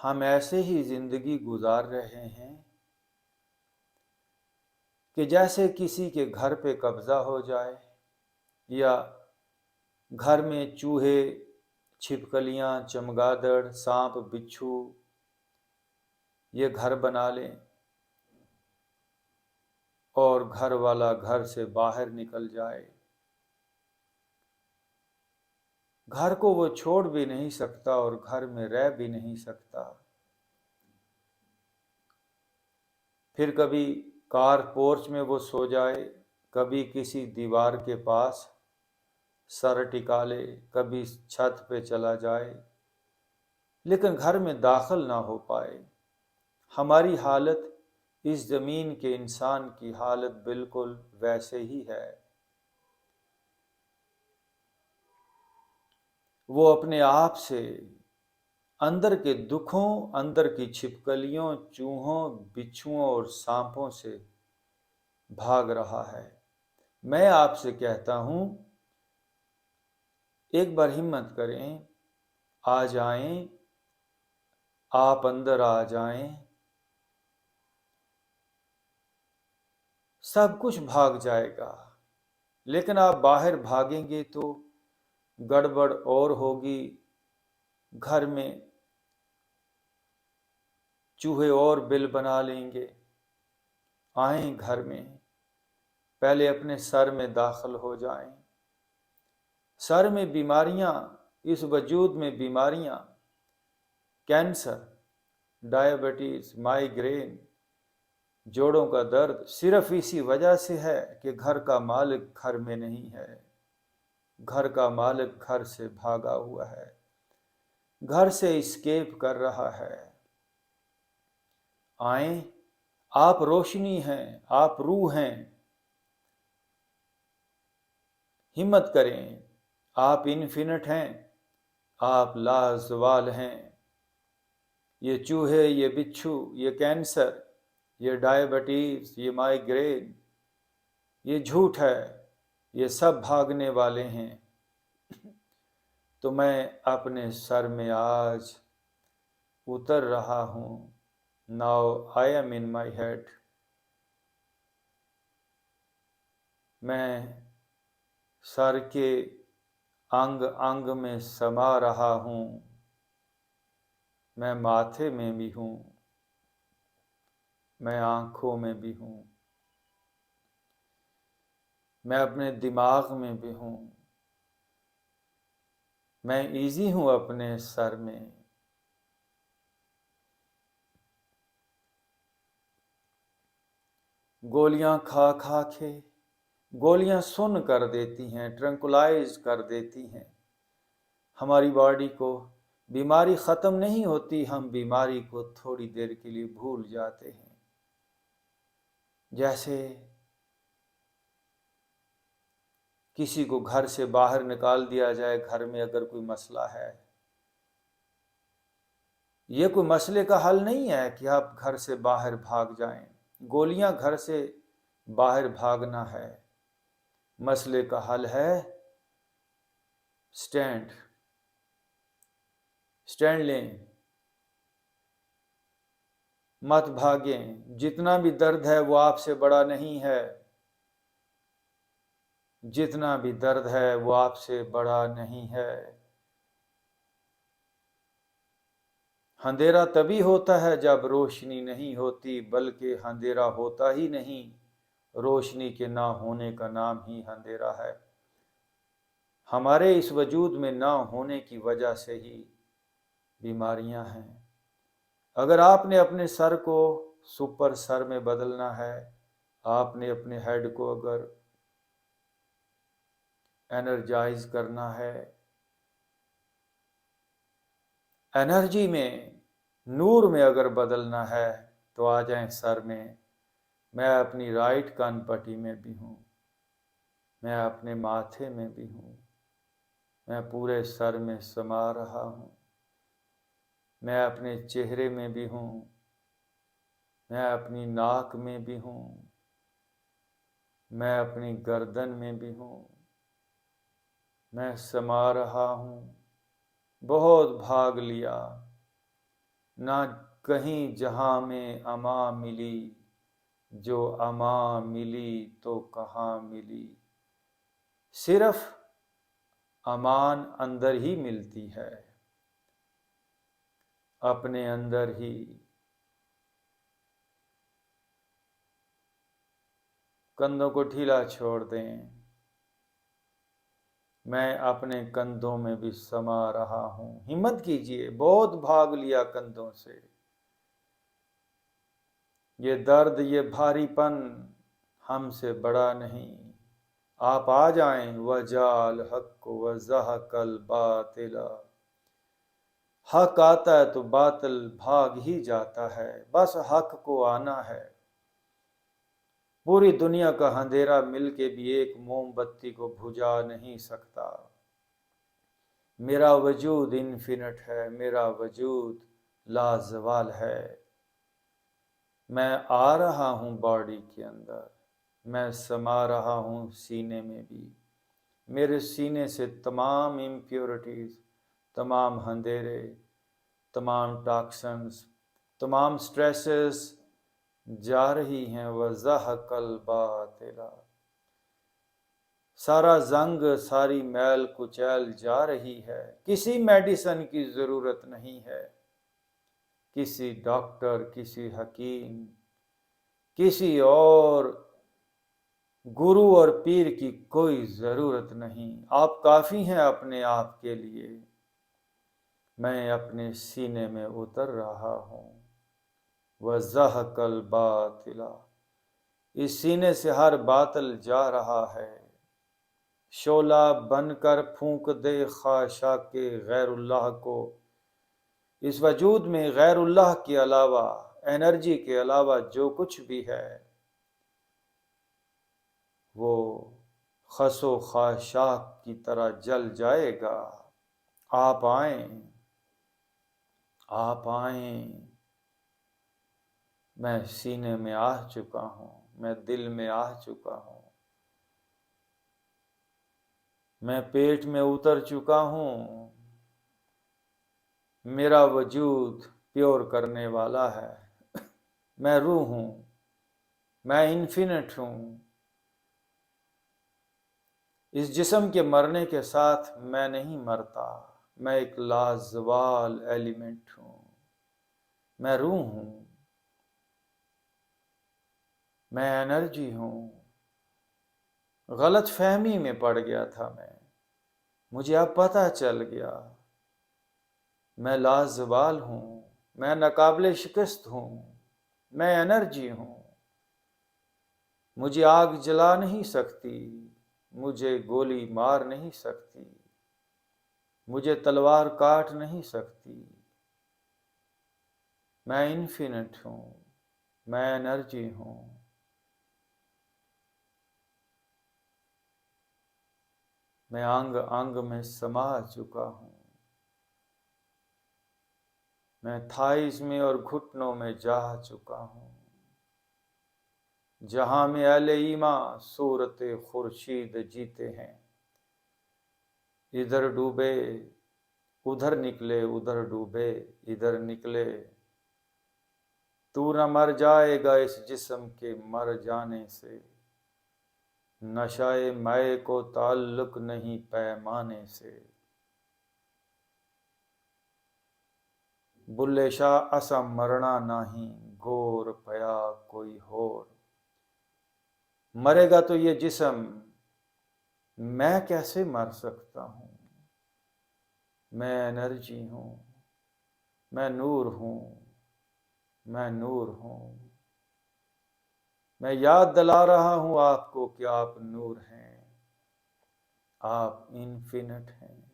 ہم ایسے ہی زندگی گزار رہے ہیں کہ جیسے کسی کے گھر پہ قبضہ ہو جائے یا گھر میں چوہے، چھپکلیاں، چمگادڑ، سانپ، بچھو یہ گھر بنا لیں اور گھر والا گھر سے باہر نکل جائے، گھر کو وہ چھوڑ بھی نہیں سکتا اور گھر میں رہ بھی نہیں سکتا۔ پھر کبھی کار پورچ میں وہ سو جائے، کبھی کسی دیوار کے پاس سر ٹکا لے، کبھی چھت پہ چلا جائے، لیکن گھر میں داخل نہ ہو پائے۔ ہماری حالت اس زمین کے انسان کی حالت بالکل ویسے ہی ہے۔ وہ اپنے آپ سے اندر کے دکھوں، اندر کی چھپکلیوں، چوہوں، بچھوؤں اور سانپوں سے بھاگ رہا ہے۔ میں آپ سے کہتا ہوں، ایک بار ہمت کریں، آ جائیں، آپ اندر آ جائیں، سب کچھ بھاگ جائے گا۔ لیکن آپ باہر بھاگیں گے تو گڑبڑ اور ہوگی، گھر میں چوہے اور بل بنا لیں گے۔ آئیں گھر میں، پہلے اپنے سر میں داخل ہو جائیں۔ سر میں بیماریاں، اس وجود میں بیماریاں، کینسر، ڈائبٹیز، مائیگرین، جوڑوں کا درد صرف اسی وجہ سے ہے کہ گھر کا مالک گھر میں نہیں ہے، گھر کا مالک گھر سے بھاگا ہوا ہے، گھر سے اسکیپ کر رہا ہے۔ آئیں، آپ روشنی ہیں، آپ روح ہیں، ہمت کریں، آپ انفینٹ ہیں، آپ لازوال ہیں۔ یہ چوہے، یہ بچھو، یہ کینسر، یہ ڈائبٹیز، یہ مائیگرین، یہ جھوٹ ہے، یہ سب بھاگنے والے ہیں۔ تو میں اپنے سر میں آج اتر رہا ہوں۔ Now I am in my head۔ میں سر کے انگ انگ میں سما رہا ہوں، میں ماتھے میں بھی ہوں، میں آنکھوں میں بھی ہوں، میں اپنے دماغ میں بھی ہوں، میں ایزی ہوں اپنے سر میں۔ گولیاں کھا کھا کے، گولیاں سن کر دیتی ہیں، ٹرنکولائز کر دیتی ہیں ہماری باڈی کو۔ بیماری ختم نہیں ہوتی، ہم بیماری کو تھوڑی دیر کے لیے بھول جاتے ہیں۔ جیسے کسی کو گھر سے باہر نکال دیا جائے، گھر میں اگر کوئی مسئلہ ہے، یہ کوئی مسئلے کا حل نہیں ہے کہ آپ گھر سے باہر بھاگ جائیں۔ گولیاں گھر سے باہر بھاگنا ہے، مسئلے کا حل ہے سٹینڈ لیں، مت بھاگیں۔ جتنا بھی درد ہے وہ آپ سے بڑا نہیں ہے، جتنا بھی درد ہے وہ آپ سے بڑا نہیں ہے۔ اندھیرا تبھی ہوتا ہے جب روشنی نہیں ہوتی، بلکہ اندھیرا ہوتا ہی نہیں، روشنی کے نہ ہونے کا نام ہی اندھیرا ہے۔ ہمارے اس وجود میں نہ ہونے کی وجہ سے ہی بیماریاں ہیں۔ اگر آپ نے اپنے سر کو سپر سر میں بدلنا ہے، آپ نے اپنے ہیڈ کو اگر انرجائز کرنا ہے، انرجی میں، نور میں اگر بدلنا ہے، تو آ جائیں سر میں۔ میں اپنی رائٹ کان پٹی میں بھی ہوں، میں اپنے ماتھے میں بھی ہوں، میں پورے سر میں سما رہا ہوں، میں اپنے چہرے میں بھی ہوں، میں اپنی ناک میں بھی ہوں، میں اپنی گردن میں بھی ہوں، میں سما رہا ہوں۔ بہت بھاگ لیا، نہ کہیں جہاں میں امان ملی، جو امان ملی تو کہاں ملی، صرف امان اندر ہی ملتی ہے، اپنے اندر ہی۔ کندھوں کو ڈھیلا چھوڑ دیں، میں اپنے کندھوں میں بھی سما رہا ہوں۔ ہمت کیجئے، بہت بھاگ لیا کندھوں سے، یہ درد یہ بھاری پن ہم سے بڑا نہیں۔ آپ آ جائیں، وَجَاءَ الْحَقُّ وَزَهَقَ الْبَاطِلُ، حق آتا ہے تو باطل بھاگ ہی جاتا ہے، بس حق کو آنا ہے۔ پوری دنیا کا اندھیرا مل کے بھی ایک موم بتی کو بجھا نہیں سکتا۔ میرا وجود انفینٹ ہے، میرا وجود لازوال ہے۔ میں آ رہا ہوں باڈی کے اندر، میں سما رہا ہوں سینے میں بھی۔ میرے سینے سے تمام امپیورٹیز، تمام اندھیرے، تمام ٹاکسنز، تمام سٹریسز جا رہی ہیں۔ وَزَهَقَ الْبَاطِلُ، سارا زنگ، ساری میل کچیل جا رہی ہے۔ کسی میڈیسن کی ضرورت نہیں ہے، کسی ڈاکٹر، کسی حکیم، کسی اور گرو اور پیر کی کوئی ضرورت نہیں۔ آپ کافی ہیں اپنے آپ کے لیے۔ میں اپنے سینے میں اتر رہا ہوں۔ وَزَهَقَ الْبَاطِلُ، اس سینے سے ہر باطل جا رہا ہے۔ شعلہ بن کر پھونک دے خاشاک غیر اللہ کو، اس وجود میں غیر اللہ کے علاوہ، انرجی کے علاوہ جو کچھ بھی ہے وہ خس و خاشاک کی طرح جل جائے گا۔ آپ آئیں، آپ آئیں۔ میں سینے میں آ چکا ہوں، میں دل میں آ چکا ہوں، میں پیٹ میں اتر چکا ہوں۔ میرا وجود پیور کرنے والا ہے۔ میں روح ہوں، میں انفینٹ ہوں۔ اس جسم کے مرنے کے ساتھ میں نہیں مرتا، میں ایک لازوال ایلیمنٹ ہوں۔ میں روح ہوں، میں انرجی ہوں۔ غلط فہمی میں پڑ گیا تھا میں، مجھے اب پتہ چل گیا، میں لازوال ہوں، میں ناقابل شکست ہوں، میں انرجی ہوں۔ مجھے آگ جلا نہیں سکتی، مجھے گولی مار نہیں سکتی، مجھے تلوار کاٹ نہیں سکتی۔ میں انفینٹ ہوں، میں انرجی ہوں۔ میں انگ انگ میں سما چکا ہوں، میں تھائز میں اور گھٹنوں میں جا چکا ہوں۔ جہاں میں اہل ایمان صورت خورشید جیتے ہیں، ادھر ڈوبے ادھر نکلے، ادھر ڈوبے ادھر نکلے۔ تو نہ مر جائے گا اس جسم کے مر جانے سے، نشائے مے کو تعلق نہیں پیمانے سے۔ بلے شاہ اسا مرنا نہیں، گور پیا کوئی ہور۔ مرے گا تو یہ جسم، میں کیسے مر سکتا ہوں؟ میں انرجی ہوں، میں نور ہوں، میں نور ہوں۔ میں یاد دلا رہا ہوں آپ کو کہ آپ نور ہیں، آپ انفینٹ ہیں۔